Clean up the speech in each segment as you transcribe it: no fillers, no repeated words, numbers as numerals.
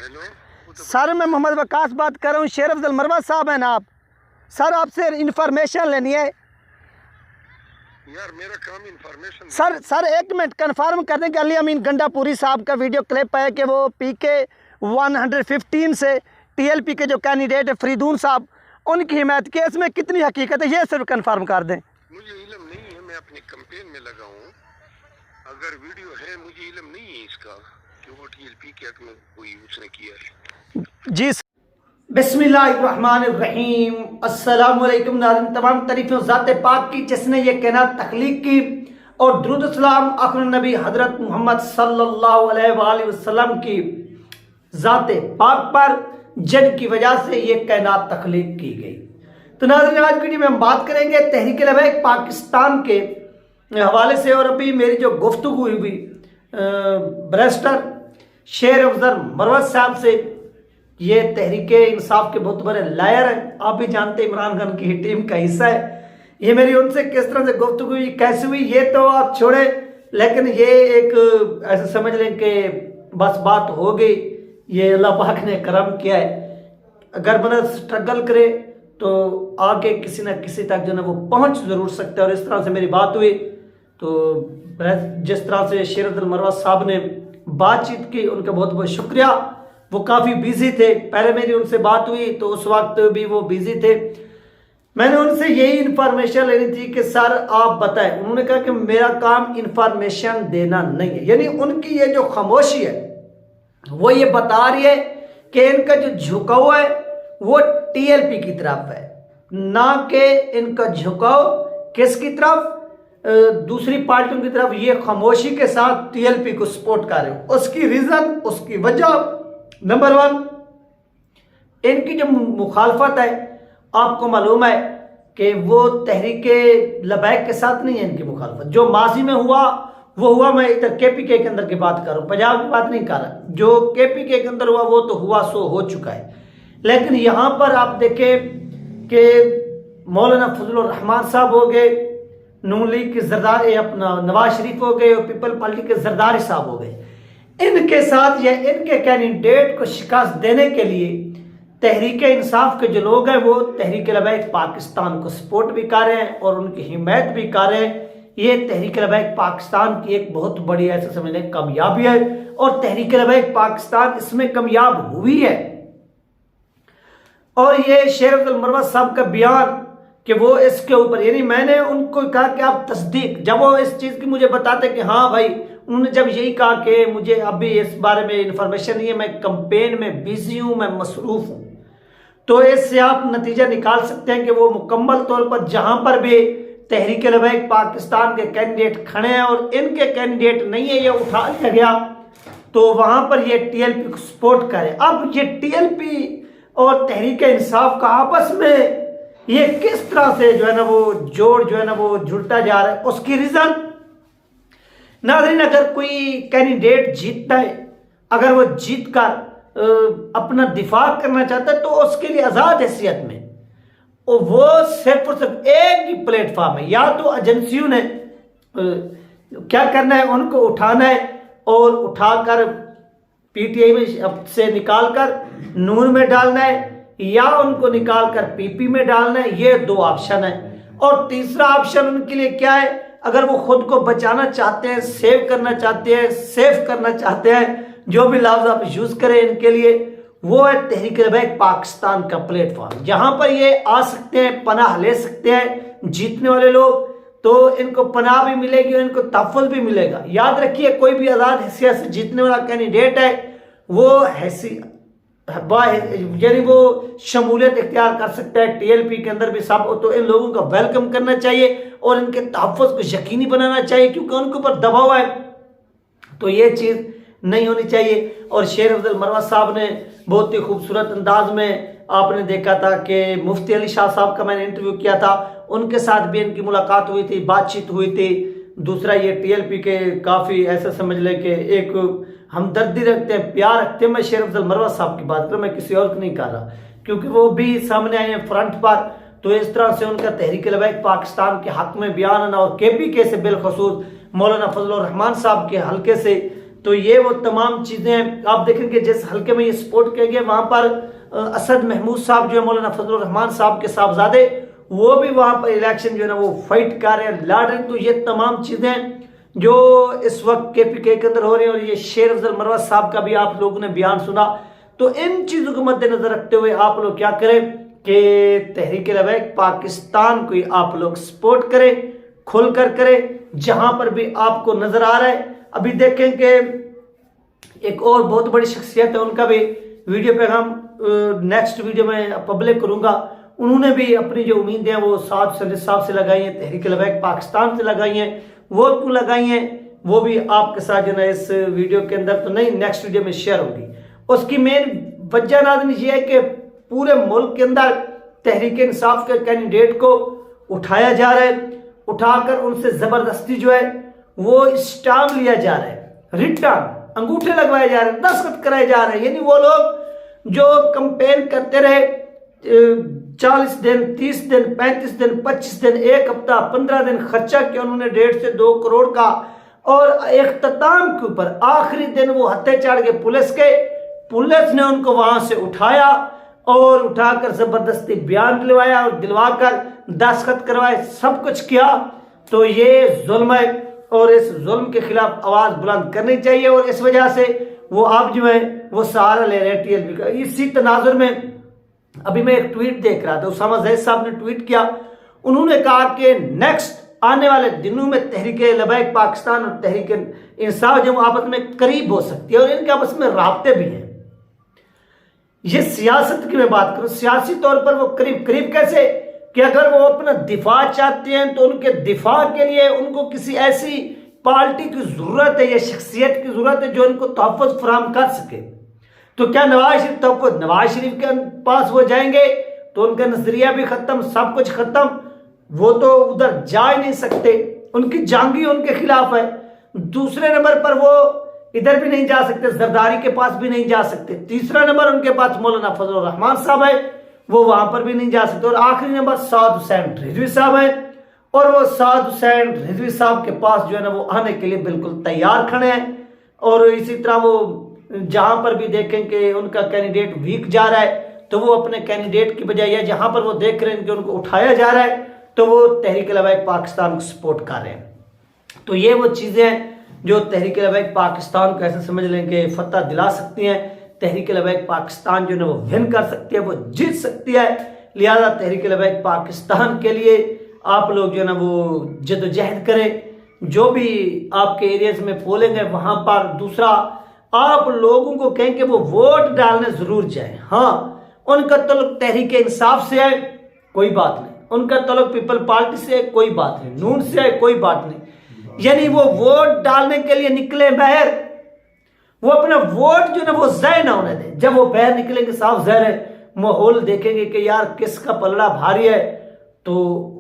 Hello sir मैं मोहम्मद वकास बात कर रहा हूँ। शेर अफजल मरवा साहब हैं ना आप? सर आपसे इंफॉर्मेशन लेनी है। यार मेरा काम इंफॉर्मेशन सर एक मिनट कंफर्म कर दें कि अली अमीन गंडापुरी साहब का वीडियो क्लिप है कि वो PK 115 से TLP के जो कैंडिडेट है फरीदून साहब, उनकी हिमायत की, इसमें कितनी हकीकत है ये सिर्फ कंफर्म कर दें। मुझे इल्म नहीं है, मैं अपनी कैंपेन में लगा हूँ। अगर वीडियो है मुझे इल्म नहीं है इसका कि वो TLP के हक में कोई उसने किया है। जी बिस्मिल्लाहिर्रहमानिर्रहीम। अस्सलाम वालेकुम नाज़रीन, तमाम तारीफ़ें ज़ात पाक की जिसने ये कायनात तख्लीक की, और दुरूद सलाम आखिर नबी हज़रत मोहम्मद सल्लल्लाहु अलैहि वसल्लम की ज़ात पाक पर, जिनकी वजह से ये कायनात तख्लीक की गई। तो नाज़रीन आज वीडियो में हम बात करेंगे तहरीक लबैक पाकिस्तान के हवाले से, और अभी मेरी जो गुफ्तगू हुई बैरिस्टर शेर अफजल मरवा साहब से। ये तहरीक इंसाफ के बहुत बड़े लायर हैं, आप भी जानते हैं, इमरान खान की टीम का हिस्सा है। ये मेरी उनसे किस तरह से गुफ्तगू हुई, कैसे हुई, ये तो आप छोड़े, लेकिन ये एक ऐसे समझ लें कि बस बात हो गई। ये अल्लाह पाक ने करम किया है। अगर बंदा स्ट्रगल करे तो आगे किसी न किसी तक जो है वो पहुंच ज़रूर सकता है, और इस तरह से मेरी बात हुई। तो जिस तरह से शेर अफजल मरवा साहब ने बातचीत की, उनका बहुत बहुत शुक्रिया। वो काफ़ी बिजी थे, पहले मेरी उनसे बात हुई तो उस वक्त भी वो बिजी थे। मैंने उनसे यही इंफॉर्मेशन लेनी थी कि सर आप बताएं। उन्होंने कहा कि मेरा काम इंफॉर्मेशन देना नहीं है। यानी उनकी ये जो खामोशी है वो ये बता रही है कि इनका जो झुकाव है वो TLP की तरफ है, ना कि इनका झुकाव किसकी तरफ, दूसरी पार्टियों की तरफ। ये खामोशी के साथ TLP को सपोर्ट कर रहे हो। उसकी रीज़न, उसकी वजह, नंबर 1, इनकी जो मुखालफत है, आपको मालूम है कि वो तहरीक लबैक के साथ नहीं है इनकी मुखालफत। जो माजी में हुआ वो हुआ। मैं इधर KPK के अंदर की बात कर रहा हूँ, पंजाब की बात नहीं कर रहा। जो KPK के अंदर हुआ वो तो हुआ, सो हो चुका है। लेकिन यहाँ पर आप देखें कि मौलाना फजलुर रहमान साहब हो गए, नून लीग के जरदारी अपना नवाज शरीफ हो गए, और पीपल पार्टी के जरदारी साहब हो गए। इनके साथ या इनके कैंडिडेट को शिकस्त देने के लिए तहरीक इंसाफ के जो लोग हैं वो तहरीक लबैक पाकिस्तान को सपोर्ट भी कर रहे हैं और उनकी हिमायत भी कर रहे हैं। ये तहरीक लबैक पाकिस्तान की एक बहुत बड़ी ऐसे समझ लें कामयाबी है, और तहरीक लबैक पाकिस्तान इसमें कामयाब हुई है। और ये शेर अफजल मरवा साहब का बयान कि वो इसके ऊपर, यानी मैंने उनको कहा कि आप तस्दीक, जब वो इस चीज़ की मुझे बताते कि हाँ भाई, उन्होंने जब यही कहा कि मुझे अभी इस बारे में इंफॉर्मेशन नहीं है, मैं कैंपेन में बिजी हूँ, मैं मसरूफ़ हूँ, तो इससे आप नतीजा निकाल सकते हैं कि वो मुकम्मल तौर पर जहाँ पर भी तहरीक लबैक पाकिस्तान के कैंडिडेट खड़े हैं और इनके कैंडिडेट नहीं है, ये उठा लिया गया, तो वहाँ पर ये TLP को सपोर्ट करे। अब ये TLP और तहरीक इंसाफ का आपस में ये किस तरह से जो है ना वो जोड़ जो है ना वो जुड़ता जा रहा है, उसकी रीज़न नाज़रीन, अगर कोई कैंडिडेट जीतता है, अगर वो जीत कर अपना दिफा करना चाहता है तो उसके लिए आज़ाद हैसियत में, और वो सिर्फ और सिर्फ एक ही प्लेटफॉर्म है। या तो एजेंसियों ने क्या करना है, उनको उठाना है और उठाकर PTI में से निकालकर नून में डालना है, या उनको निकालकर PP में डालना है। ये 2 ऑप्शन है। और तीसरा ऑप्शन उनके लिए क्या है, अगर वो खुद को बचाना चाहते हैं, सेव करना चाहते हैं, सेफ करना चाहते हैं, जो भी लफ्ज़ आप यूज़ करें इनके लिए, वो है तहरीक लबैक पाकिस्तान का प्लेटफॉर्म, जहाँ पर ये आ सकते हैं, पनाह ले सकते हैं। जीतने वाले लोग तो इनको पनाह भी मिलेगी और इनको तहफ़्फ़ुज़ भी मिलेगा। याद रखिए, कोई भी आज़ाद हैसियत से जीतने वाला कैंडिडेट है वो यानी वो शमूलियत इख्तियार कर सकता है TLP के अंदर भी सब। तो इन लोगों का वेलकम करना चाहिए और इनके तहफ़्फ़ुज़ को यकीनी बनाना चाहिए, क्योंकि उनके ऊपर दबाव है, तो ये चीज़ नहीं होनी चाहिए। और शेर अफजल मरवा साहब ने बहुत ही खूबसूरत अंदाज में, आपने देखा था कि मुफ्ती अली शाह साहब का मैंने इंटरव्यू किया था, उनके साथ भी इनकी मुलाकात हुई थी, बातचीत हुई थी। दूसरा ये TLP के काफ़ी ऐसा समझ लें कि एक हमदर्दी रखते हैं, प्यार रखते हैं। मैं शेर अफजल मरवा साहब की बात करूँ, मैं किसी और को नहीं कर रहा, क्योंकि वो भी सामने आए हैं फ्रंट पर। तो इस तरह से उनका तहरीक लबैक पाकिस्तान के हक़ में बयान आना, और KPK से बिलखसूस मौलाना फजलुर रहमान साहब के हल्के से तो ये वो तमाम चीज़ें आप देखेंगे। जिस हल्के में ये सपोर्ट किया गया वहाँ पर असद महमूद साहब जो है मौलाना फजल रहमान साहब के साहबजादे वो भी वहाँ पर इलेक्शन जो है ना वो फाइट कर रहे हैं, लड़ रहे हैं। तो ये तमाम चीज़ें जो इस वक्त KPK के अंदर हो रही है, और ये शेर अफजल मरवत साहब का भी आप लोगों ने बयान सुना। तो इन चीज़ों को मद्देनजर रखते हुए आप लोग क्या करें कि तहरीक लबैक पाकिस्तान को आप लोग सपोर्ट करें, खुल कर करें जहां पर भी आपको नजर आ रहा है। अभी देखें कि एक और बहुत बड़ी शख्सियत है, उनका भी वीडियो पे हम नेक्स्ट वीडियो में पब्लिक करूंगा। उन्होंने भी अपनी जो उम्मीदें हैं वो साद साहब से लगाई हैं, तहरीक लबैक पाकिस्तान से लगाई हैं। वो क्यों लगाई हैं वो भी आपके साथ जो है इस वीडियो के अंदर तो नहीं, नेक्स्ट वीडियो में शेयर होगी। उसकी मेन वजह नाज़रीन ये है कि पूरे मुल्क के अंदर तहरीक इंसाफ के कैंडिडेट को उठाया जा रहा है, उठाकर उनसे जबरदस्ती जो है वो स्टाम्प लिया जा रहा है, रिटर्न अंगूठे लगवाए जा रहे हैं, दस्तखत कराए जा रहे हैं। यानी वो लोग जो कंपेन करते रहे 40 दिन, 30 दिन, 35 दिन, 25 दिन, 1 हफ्ता, 15 दिन खर्चा किया उन्होंने 1.5 से 2 करोड़ का, और इख्तिताम के ऊपर आखिरी दिन वो हत्थे चढ़ के पुलिस ने उनको वहां से उठाया और उठाकर जबरदस्ती बयान दिलवाया और दिलवाकर दस्तखत करवाए, सब कुछ किया। तो ये जुल्म है और इस जुल्म के खिलाफ आवाज बुलंद करनी चाहिए। और इस वजह से वो आप जो है वो सहारा ले रहे हैं TLP का। इसी तनाजुर में अभी मैं एक ट्वीट देख रहा था, उसामा जैद साहब ने ट्वीट किया। उन्होंने कहा कि नेक्स्ट आने वाले दिनों में तहरीक लबैक पाकिस्तान और तहरीक इंसाफ जो आपस में करीब हो सकती है और इनके आपस में राब्ते भी हैं। ये सियासत की मैं बात करूं, सियासी तौर पर वो करीब कैसे कि अगर वो अपना दिफा चाहते हैं तो उनके दिफा के लिए उनको किसी ऐसी पार्टी की जरूरत है या शख्सियत की जरूरत है जो इनको तहफ़्फ़ुज़ फराहम कर सके। तो क्या नवाज शरीफ के पास वो जाएंगे तो उनका नजरिया भी खत्म, सब कुछ खत्म, वो तो उधर जा ही नहीं सकते, उनकी जांगी उनके खिलाफ है। दूसरे नंबर पर वो इधर भी नहीं जा सकते, जरदारी के पास भी नहीं जा सकते। तीसरा नंबर उनके पास मौलाना फजल रहमान साहब है, वो वहां पर भी नहीं जा सकते। और आखिरी नंबर साद हुसैन रिजवी साहब है, और वो साद हुसैन रिजवी साहब के पास जो है ना वो आने के लिए बिल्कुल तैयार खड़े हैं। और इसी तरह वो जहां पर भी देखें कि उनका कैंडिडेट वीक जा रहा है तो वो अपने कैंडिडेट की बजाय या जहां पर वो देख रहे हैं कि उनको उठाया जा रहा है तो वो तहरीक लबैक पाकिस्तान को सपोर्ट कर रहे हैं। तो ये वो चीजें हैं जो तहरीक लबैक पाकिस्तान को ऐसे समझ लें कि फतह दिला सकती हैं। तहरीक लबैक पाकिस्तान जो है वो विन कर सकती है, वो जीत सकती है। लिहाजा तहरीक लबैक पाकिस्तान के लिए आप लोग जो है ना वो जदोजहद करें। जो भी आपके एरियाज में पोलिंग है वहां पर, दूसरा आप लोगों को कहें कि वो वोट डालने जरूर जाए। हाँ, उनका तल्लुक तहरीक इंसाफ से है कोई बात नहीं, उनका तल्लुक पीपल पार्टी से है कोई बात नहीं, नून से है कोई बात नहीं। यानी वो वोट डालने के लिए निकले बाहर, वो अपना वोट जो ना वो ज़ाय ना होने दें। जब वो बाहर निकलेंगे साफ ज़ाहिर है माहौल देखेंगे कि यार किसका पलड़ा भारी है, तो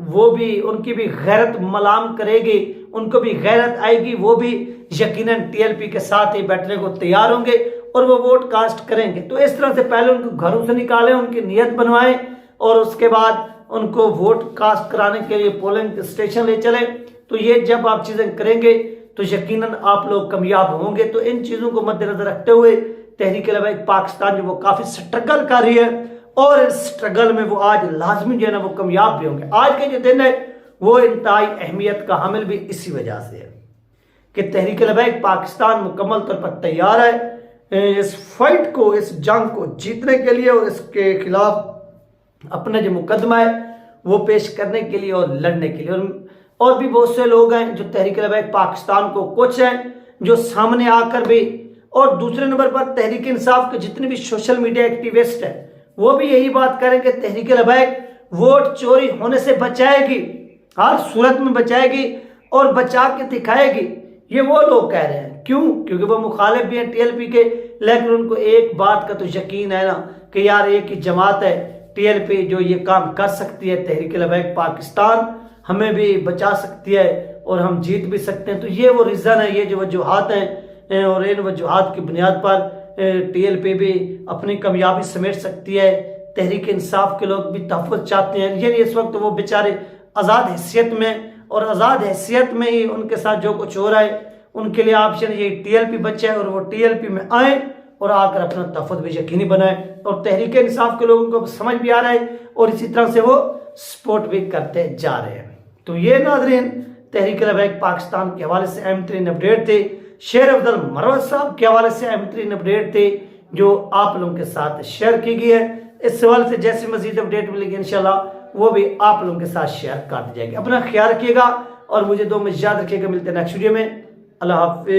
वो भी उनकी भी गैरत मलाम करेगी, उनको भी गैरत आएगी, वो भी यकीनन TLP के साथ ही बैठने को तैयार होंगे और वो वोट कास्ट करेंगे। तो इस तरह से पहले उनको घरों से निकालें, उनकी नीयत बनवाएं और उसके बाद उनको वोट कास्ट कराने के लिए पोलिंग स्टेशन ले चले। तो ये जब आप चीजें करेंगे तो यकीनन आप लोग कामयाब होंगे। तो इन चीजों को मद्देनजर रखते हुए तहरीक लबैक पाकिस्तान जो वो काफी स्ट्रगल कर रही है और इस स्ट्रगल में वो आज लाजमी जो है ना वो कामयाब भी होंगे। आज के जो दिन है वो इंतहाई अहमियत का हामिल भी इसी वजह से है कि तहरीक लबैक पाकिस्तान मुकम्मल तौर पर तैयार है इस फाइट को, इस जंग को जीतने के लिए और इसके खिलाफ अपना जो मुकदमा है वो पेश करने के लिए और लड़ने के लिए। और भी बहुत से लोग हैं जो तहरीक लबैक पाकिस्तान को, कुछ हैं जो सामने आकर भी, और दूसरे नंबर पर तहरीक इंसाफ के जितने भी सोशल मीडिया एक्टिविस्ट हैं वो भी यही बात करें कि तहरीक लबैक वोट चोरी होने से बचाएगी, हर सूरत में बचाएगी और बचा के दिखाएगी। ये वो लोग कह रहे हैं, क्यों? क्योंकि वो मुखालिफ भी हैं TLP के, लेकिन उनको एक बात का तो यकीन है ना कि यार एक ही जमात है TLP जो ये काम कर सकती है, तहरीक लबैक पाकिस्तान हमें भी बचा सकती है और हम जीत भी सकते हैं। तो ये वो रीज़न है, ये जो वजूहात हैं और इन वजूहात की बुनियाद पर TLP भी अपनी कामयाबी समेट सकती है। तहरीक इंसाफ के लोग भी तहफ़्फ़ुज़ चाहते हैं, यानी इस वक्त वो बेचारे आज़ाद हैसियत में, और आज़ाद हैसियत में ही उनके साथ जो कुछ हो रहा है उनके लिए ऑप्शन ये TLP बच्चा है और वो TLP में आए और आकर अपना तहफ़्फ़ुज़ भी यकीनी बनाए। और तहरीक इंसाफ के लोगों को समझ भी आ रहा है और इसी तरह से वो सपोर्ट भी करते जा रहे हैं। तो ये नाज़रीन तहरीक लबैक पाकिस्तान के हवाले से अहम तरीन अपडेट थे। शेर अफजल मरवत साहब के हवाले से अहम तरीन अपडेट थे जो आप लोगों के साथ शेयर की गई है। इस सवाल से जैसे मजीद अपडेट मिलेगी इंशाल्लाह वो भी आप लोगों के साथ शेयर कर दी जाएगी। अपना ख्याल रखिएगा और मुझे 2 में याद रखिएगा। मिलते हैं नेक्स्ट वीडियो में। अल्लाह हाफिज़।